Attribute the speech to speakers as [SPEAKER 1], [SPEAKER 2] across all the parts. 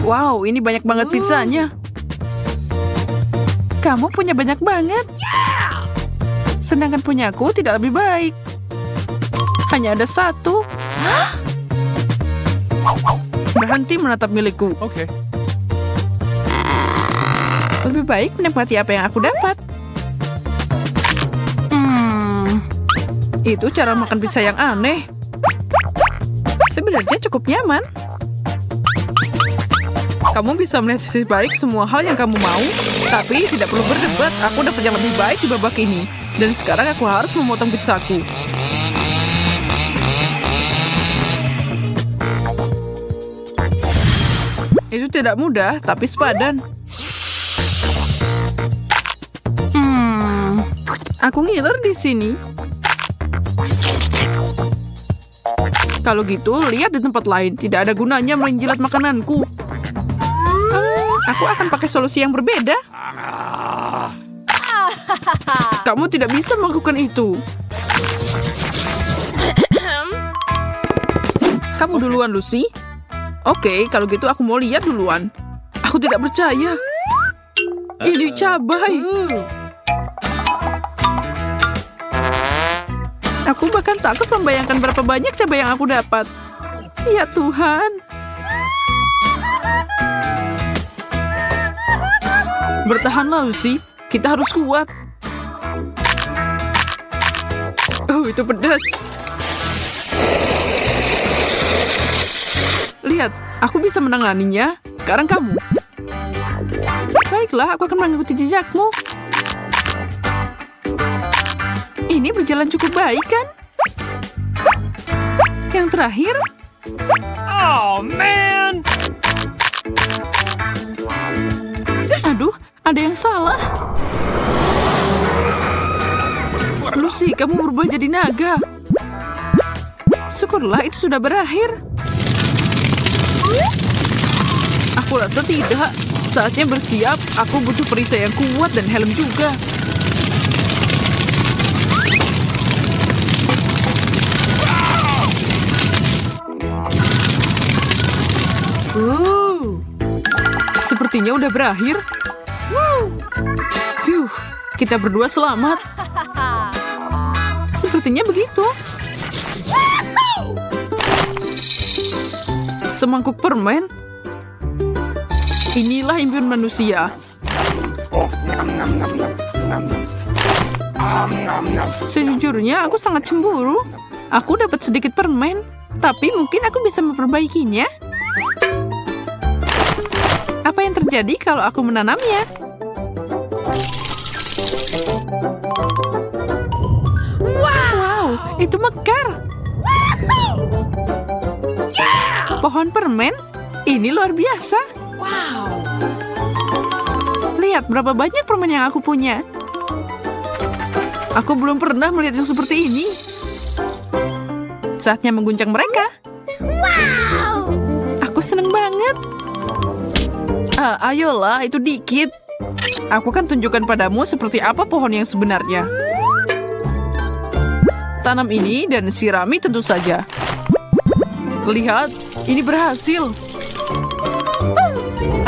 [SPEAKER 1] Wow, ini banyak banget pizzanya. Kamu punya banyak banget. Sedangkan punyaku tidak lebih baik. Hanya ada satu. Berhenti menatap milikku.
[SPEAKER 2] Okay.
[SPEAKER 1] Lebih baik menikmati apa yang aku dapat. Itu cara makan pizza yang aneh. Sebenarnya cukup nyaman. Kamu bisa melihat sisi baik semua hal yang kamu mau, tapi tidak perlu berdebat. Aku dapat yang lebih baik di babak ini. Dan sekarang aku harus memotong pizzaku. Itu tidak mudah, tapi sepadan. Aku ngiler di sini. Kalau gitu, lihat di tempat lain. Tidak ada gunanya menjilat makananku. Aku akan pakai solusi yang berbeda. Kamu tidak bisa melakukan itu. Kamu duluan, Lucy. Oke, kalau gitu aku mau lihat duluan. Aku tidak percaya. Ini cabai. Aku bahkan takut membayangkan berapa banyak cabai yang aku dapat. Ya Tuhan. Bertahanlah, Lucy. Kita harus kuat. Oh, itu pedas. Lihat, aku bisa menanganinya. Sekarang kamu. Baiklah, aku akan mengikuti jejakmu. Ini berjalan cukup baik, kan? Yang terakhir.
[SPEAKER 2] Oh, man!
[SPEAKER 1] Aduh, ada yang salah. Lucy, kamu berubah jadi naga. Syukurlah itu sudah berakhir. Aku rasa tidak. Saatnya bersiap. Aku butuh perisai yang kuat dan helm juga. Sepertinya udah berakhir. Kita berdua selamat. Sepertinya begitu. Semangkuk permen. Inilah impian manusia. Sejujurnya aku sangat cemburu. Aku dapat sedikit permen, tapi mungkin aku bisa memperbaikinya. Apa yang terjadi kalau aku menanamnya? Wow, itu mekar. Pohon permen? Ini luar biasa. Lihat berapa banyak permen yang aku punya. Aku belum pernah melihat yang seperti ini. Saatnya mengguncang mereka. Aku seneng banget. Ayolah, itu dikit. Aku akan tunjukkan padamu seperti apa pohon yang sebenarnya. Tanam ini dan sirami tentu saja. Lihat, ini berhasil.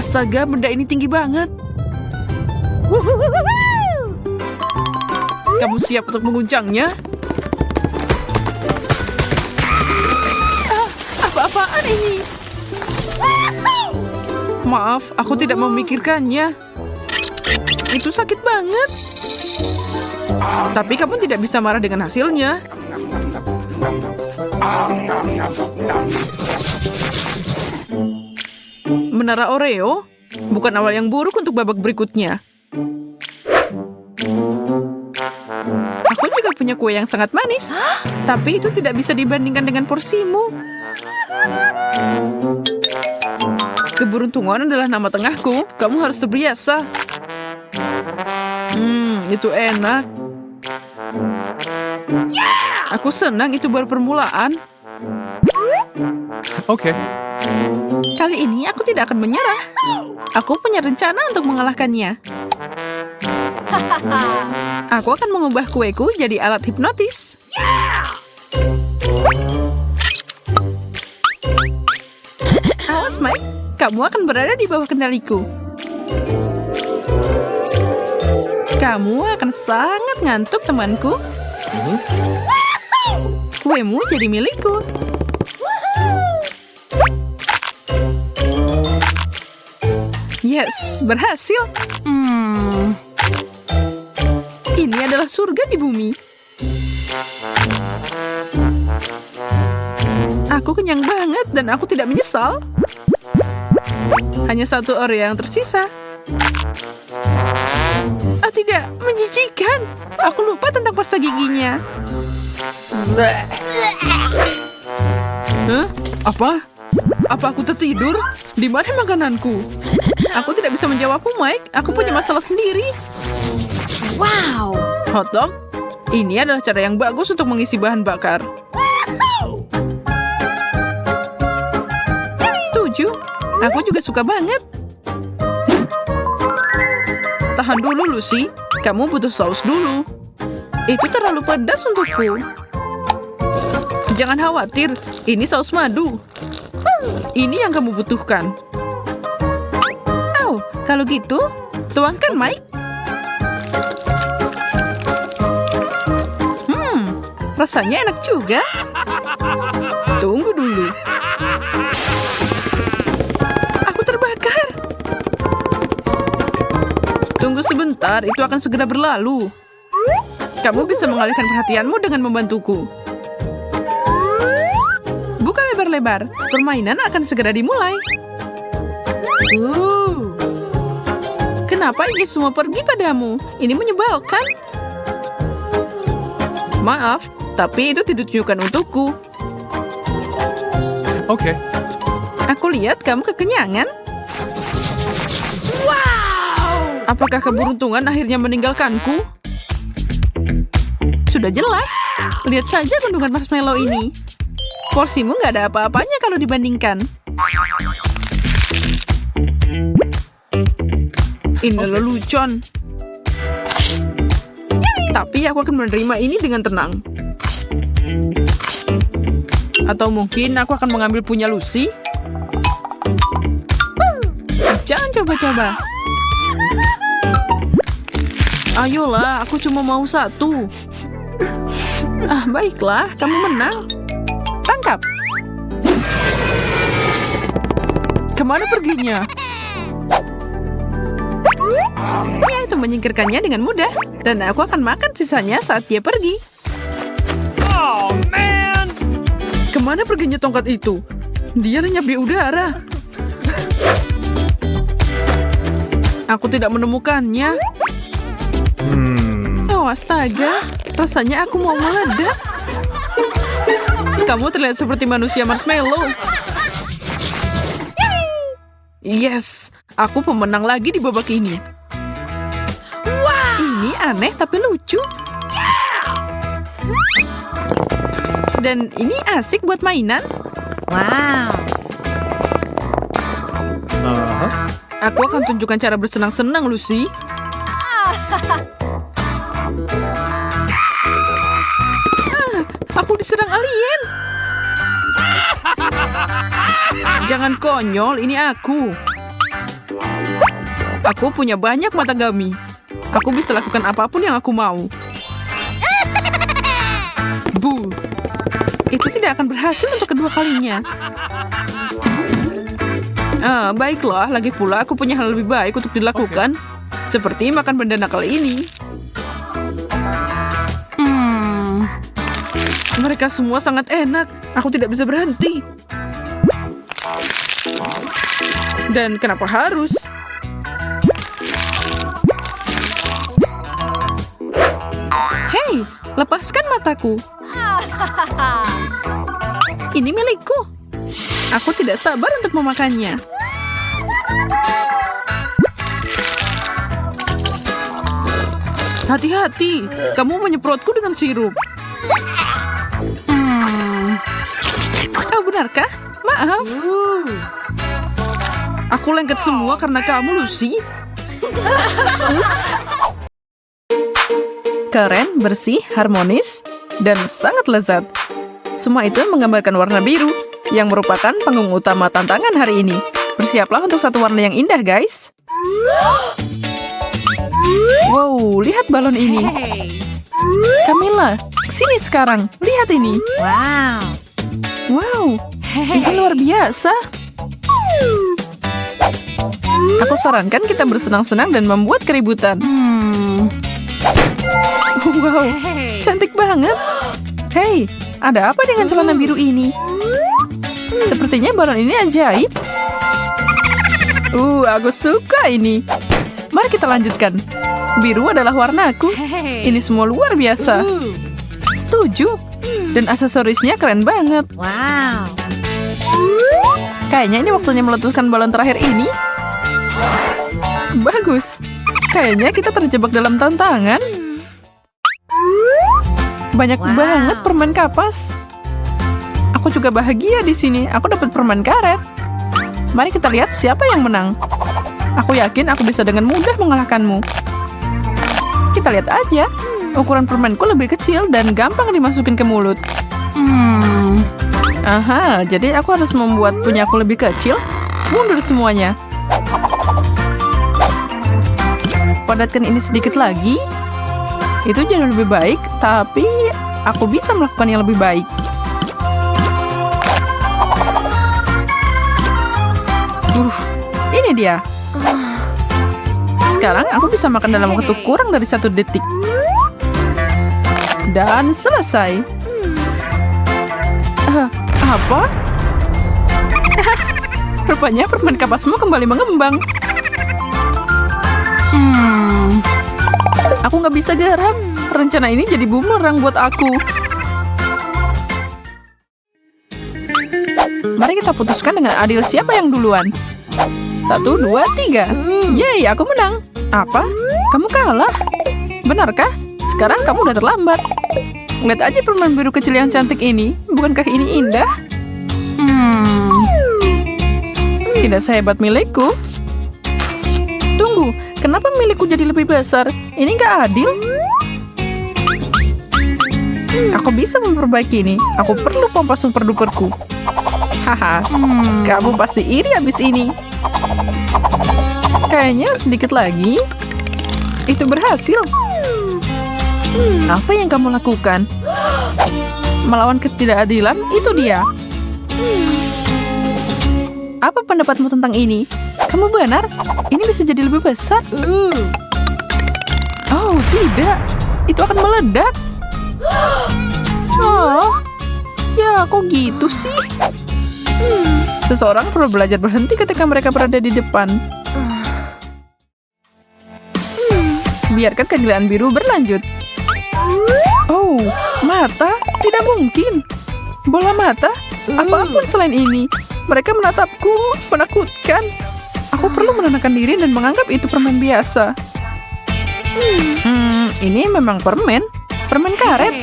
[SPEAKER 1] Astaga, benda ini tinggi banget. Kamu siap untuk mengguncangnya? Apa-apaan ini? Maaf, aku tidak memikirkannya. Itu sakit banget. Tapi kamu tidak bisa marah dengan hasilnya. Menara Oreo bukan awal yang buruk untuk babak berikutnya. Aku juga punya kue yang sangat manis. Tapi itu tidak bisa dibandingkan dengan porsimu. Keberuntungan adalah nama tengahku. Kamu harus terbiasa. Itu enak. Aku senang itu baru permulaan.
[SPEAKER 2] Okay.
[SPEAKER 1] Kali ini aku tidak akan menyerah. Aku punya rencana untuk mengalahkannya. Aku akan mengubah kueku jadi alat hipnotis. Awas, Mike. kamu akan berada di bawah kendaliku. Kamu akan sangat ngantuk, temanku. Kuemu jadi milikku. Yes, berhasil. Ini adalah surga di bumi. Aku kenyang banget dan aku tidak menyesal. Hanya satu Oreo yang tersisa. Ah, tidak, menjijikan. Aku lupa tentang pasta giginya. Hah? Apa? Apa aku tertidur? Di mana makananku? Aku tidak bisa menjawabmu, Mike. Aku punya masalah sendiri.
[SPEAKER 3] Wow.
[SPEAKER 1] Hotdog? Ini adalah cara yang bagus untuk mengisi bahan bakar. 7. Aku juga suka banget. Tahan dulu, Lucy. Kamu butuh saus dulu. Itu terlalu pedas untukku. Jangan khawatir, ini saus madu. Ini yang kamu butuhkan. Oh, kalau gitu, tuangkan, Mike. Rasanya enak juga. Tunggu dulu. Aku terbakar. Tunggu sebentar, itu akan segera berlalu. Kamu bisa mengalihkan perhatianmu dengan membantuku. Buka lebar-lebar. Permainan akan segera dimulai. Kenapa ini semua pergi padamu? Ini menyebalkan. Maaf, tapi itu tidak ditujukan untukku.
[SPEAKER 2] Okay.
[SPEAKER 1] Aku lihat kamu kekenyangan. Wow! Apakah keberuntungan akhirnya meninggalkanku? Sudah jelas. Lihat saja kandungan marshmallow ini. Porsimu nggak ada apa-apanya kalau dibandingkan. Ini lelucon. Tapi aku akan menerima ini dengan tenang. Atau mungkin aku akan mengambil punya Lucy. Jangan coba-coba. Ayolah, aku cuma mau satu. Ah, baiklah, kamu menang. Tangkap. Kemana perginya? Ya, itu menyingkirkannya dengan mudah. Dan aku akan makan sisanya saat dia pergi.
[SPEAKER 2] Oh, man!
[SPEAKER 1] Kemana perginya tongkat itu? Dia lenyap di udara. Aku tidak menemukannya. Oh, astaga. Rasanya aku mau meledak. Kamu terlihat seperti manusia marshmallow. Yes, aku pemenang lagi di babak ini. Ini aneh tapi lucu. Dan ini asik buat mainan.
[SPEAKER 3] Wow.
[SPEAKER 1] Aku akan tunjukkan cara bersenang-senang, Lucy. Aku diserang alien. Jangan konyol, ini aku. Aku punya banyak mata gami. Aku bisa lakukan apapun yang aku mau. Bu, itu tidak akan berhasil untuk kedua kalinya. Baiklah, lagi pula aku punya hal lebih baik untuk dilakukan. Seperti makan benda nakal ini. Mereka semua sangat enak. Aku tidak bisa berhenti. Dan kenapa harus? Hei, lepaskan mataku. Ini milikku. Aku tidak sabar untuk memakannya. Hati-hati, kamu menyemprotku dengan sirup. Oh, benarkah? Maaf. Aku lengket semua karena kamu, Lucy. Keren, bersih, harmonis, dan sangat lezat. Semua itu menggambarkan warna biru, yang merupakan panggung utama tantangan hari ini. Bersiaplah untuk satu warna yang indah, guys. Wow, lihat balon ini.
[SPEAKER 3] Hey.
[SPEAKER 1] Camilla, sini sekarang. Lihat ini.
[SPEAKER 3] Wow.
[SPEAKER 1] Wow, ini luar biasa. Aku sarankan kita bersenang-senang dan membuat keributan. Wow,
[SPEAKER 3] Hey.
[SPEAKER 1] cantik banget. Hei, ada apa dengan celana biru ini? Sepertinya balon ini ajaib. Aku suka ini. Mari kita lanjutkan. Biru adalah warnaku.
[SPEAKER 3] Hey.
[SPEAKER 1] Ini semua luar biasa. Setuju. Dan aksesorisnya keren banget.
[SPEAKER 3] Wow.
[SPEAKER 1] Kayaknya ini waktunya meletuskan balon terakhir ini. Bagus. Kayaknya kita terjebak dalam tantangan. Banyak
[SPEAKER 3] Wow.
[SPEAKER 1] banget permen kapas. Aku juga bahagia di sini. Aku dapat permen karet. Mari kita lihat siapa yang menang. Aku yakin aku bisa dengan mudah mengalahkanmu. Kita lihat aja. Ukuran permenku lebih kecil dan gampang dimasukin ke mulut. Aha, jadi aku harus membuat punyaku lebih kecil. Mundur semuanya. Padatkan ini sedikit lagi. Itu jauh lebih baik, tapi aku bisa melakukan yang lebih baik. Ini dia. Sekarang aku bisa makan dalam waktu kurang dari 1 detik. Dan selesai. Apa? Rupanya permen kapasmu kembali mengembang. Aku nggak bisa gerak. Rencana ini jadi bumerang buat aku. Mari kita putuskan dengan adil siapa yang duluan. 1, 2, 3. Yeay, aku menang. Apa? Kamu kalah? Benarkah? Sekarang kamu udah terlambat. Lihat aja permen biru kecil yang cantik ini. Bukankah ini indah? Tidak sehebat milikku. Tunggu, kenapa milikku jadi lebih besar? Ini nggak adil. Aku bisa memperbaiki ini. Aku perlu pompa super duperku. Haha, kamu pasti iri abis ini. Kayaknya sedikit lagi. Itu berhasil. Apa yang kamu lakukan? Melawan ketidakadilan, itu dia. Apa pendapatmu tentang ini? Kamu benar? Ini bisa jadi lebih besar. Oh, tidak. Itu akan meledak. Oh, ya kok gitu sih? Seseorang perlu belajar berhenti ketika mereka berada di depan. Biarkan kegilaan biru berlanjut. Oh, mata? Tidak mungkin. Bola mata? Apapun selain ini. Mereka menatapku, menakutkan. Aku perlu menenangkan diri dan menganggap itu permen biasa. Ini memang permen. Permen karet.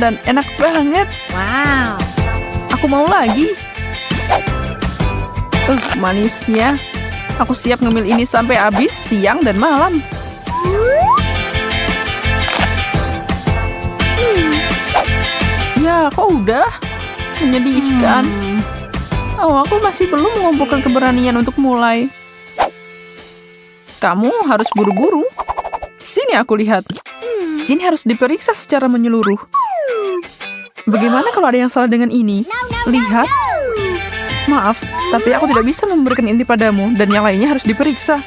[SPEAKER 1] Dan enak banget.
[SPEAKER 3] Wow.
[SPEAKER 1] Aku mau lagi. Manisnya. Aku siap ngemil ini sampai habis siang dan malam. Ya, kok udah? Menyedihkan. Oh, aku masih belum mengumpulkan keberanian untuk mulai. Kamu harus buru-buru. Sini aku lihat. Ini harus diperiksa secara menyeluruh. Bagaimana kalau ada yang salah dengan ini? Lihat. Maaf, tapi aku tidak bisa memberikan ini padamu dan yang lainnya harus diperiksa.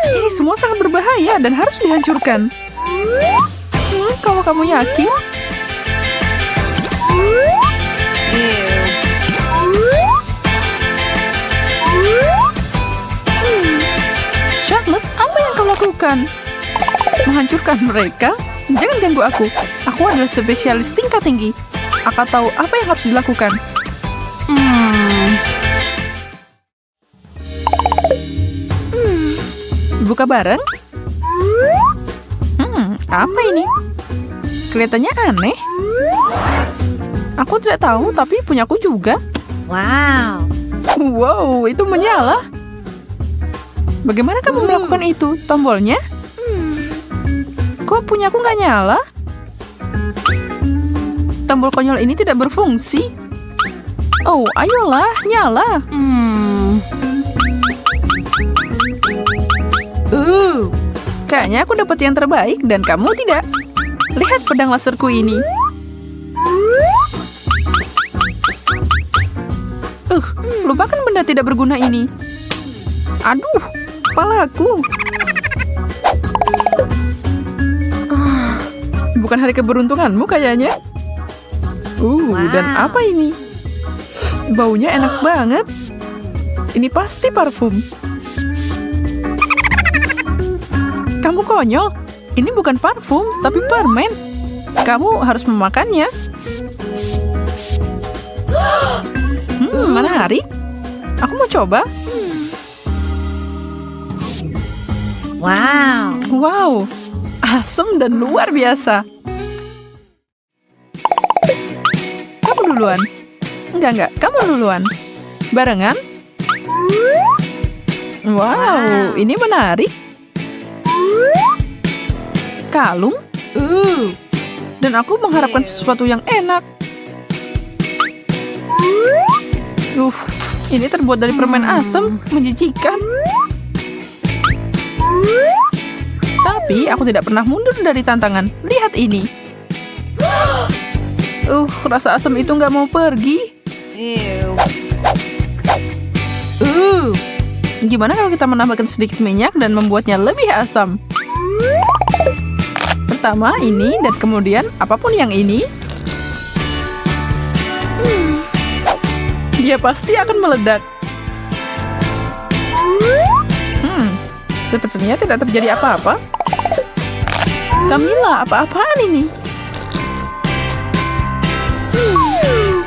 [SPEAKER 1] Ini semua sangat berbahaya dan harus dihancurkan. Kalau kamu yakin? Charlotte, apa yang kau lakukan? Menghancurkan mereka? Jangan ganggu aku. Aku adalah spesialis tingkat tinggi. Aku tahu apa yang harus dilakukan. Buka bareng? Apa ini? Kelihatannya aneh. Aku tidak tahu, tapi punyaku juga.
[SPEAKER 3] Wow.
[SPEAKER 1] Wow, itu menyala. Bagaimana kamu melakukan itu? Tombolnya? Kok punyaku nggak nyala? Tombol konyol ini tidak berfungsi. Oh, ayolah, nyala. Kayaknya aku dapat yang terbaik dan kamu tidak. Lihat pedang laserku ini. Lupakan benda tidak berguna ini. Aduh, kepalaku. Bukan hari keberuntunganmu kayaknya. Dan apa ini? Baunya enak banget. Ini pasti parfum. Kamu konyol. Ini bukan parfum, tapi permen. Kamu harus memakannya. Menarik. Aku mau coba. Wow, asam dan luar biasa. Kamu duluan. Enggak, kamu duluan. Barengan. Wow, ini menarik. Kalung. Dan aku mengharapkan sesuatu yang enak. Ini terbuat dari permen asam, menjijikan. Tapi aku tidak pernah mundur dari tantangan. Lihat ini. Rasa asam itu nggak mau pergi. Gimana kalau kita menambahkan sedikit minyak dan membuatnya lebih asam? Pertama ini dan kemudian apapun yang ini. Dia pasti akan meledak. Sepertinya tidak terjadi apa-apa. Camilla, apa-apaan ini?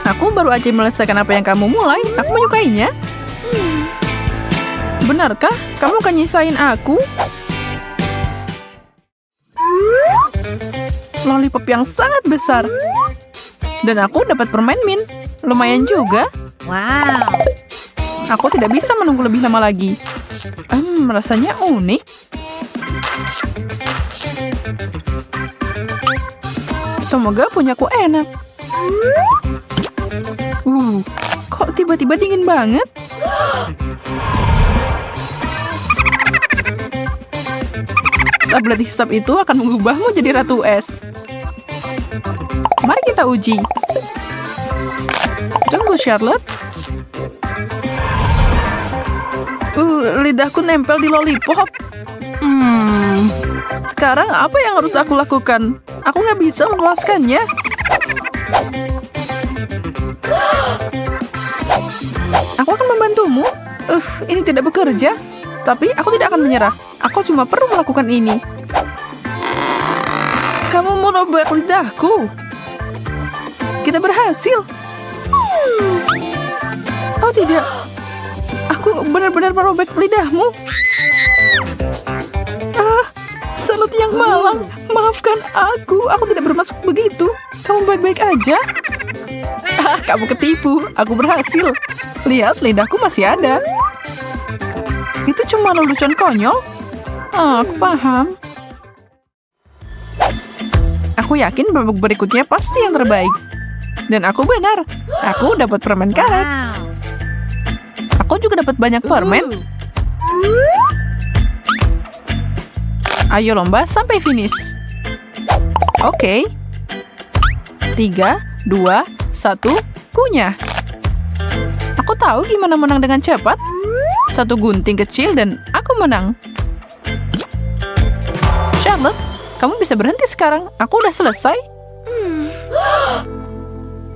[SPEAKER 1] Aku baru aja menyelesaikan apa yang kamu mulai. Aku menyukainya. Benarkah? Kamu akan nyisain aku? Lollipop yang sangat besar. Dan aku dapat permen mint. Lumayan juga.
[SPEAKER 3] Wow.
[SPEAKER 1] Aku tidak bisa menunggu lebih lama lagi. Rasanya unik. Semoga punyaku enak. Kok tiba-tiba dingin banget? Tablet hisap itu akan mengubahmu jadi ratu es. Mari kita uji. Tunggu, Charlotte. Lidahku nempel di lollipop. Sekarang apa yang harus aku lakukan? Aku nggak bisa melepaskannya. Aku akan membantumu. Ini tidak bekerja. Tapi aku tidak akan menyerah. Aku cuma perlu melakukan ini. Kamu merobek lidahku. Kita berhasil. Oh tidak. Aku benar-benar merobek lidahmu. Salut yang malang. Maafkan aku. Aku tidak bermaksud begitu. Kamu baik-baik aja. Kamu ketipu. Aku berhasil. Lihat, lidahku masih ada. Itu cuma lelucon konyol. Aku paham. Aku yakin babak berikutnya pasti yang terbaik. Dan aku benar. Aku dapat permen karet. Aku juga dapat banyak permen. Ayo lomba sampai finish. Oke. 3, 2, 1, kunyah. Aku tahu gimana menang dengan cepat. Satu gunting kecil dan aku menang. Charlotte, kamu bisa berhenti sekarang. Aku udah selesai.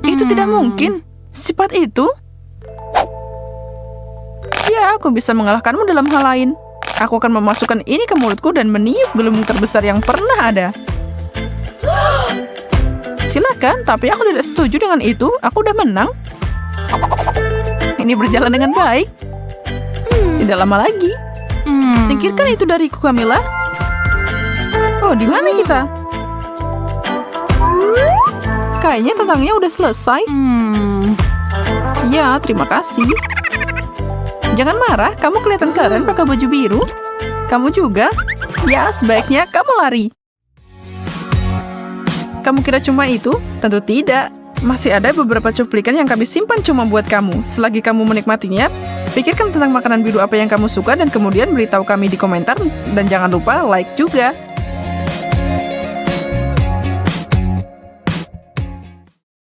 [SPEAKER 1] Itu tidak mungkin. Secepat itu. Ya, aku bisa mengalahkanmu dalam hal lain. Aku akan memasukkan ini ke mulutku dan meniup gelembung terbesar yang pernah ada. Silakan, tapi aku tidak setuju dengan itu. Aku udah menang. Ini berjalan dengan baik. Tidak lama lagi. Singkirkan itu dariku, Camilla. Oh, di mana kita? Kayaknya tentangnya udah selesai. Ya, terima kasih. Jangan marah, kamu kelihatan keren pakai baju biru. Kamu juga? Ya, sebaiknya kamu lari. Kamu kira cuma itu? Tentu tidak. Masih ada beberapa cuplikan yang kami simpan cuma buat kamu. Selagi kamu menikmatinya, pikirkan tentang makanan biru apa yang kamu suka dan kemudian beritahu kami di komentar. Dan jangan lupa like juga.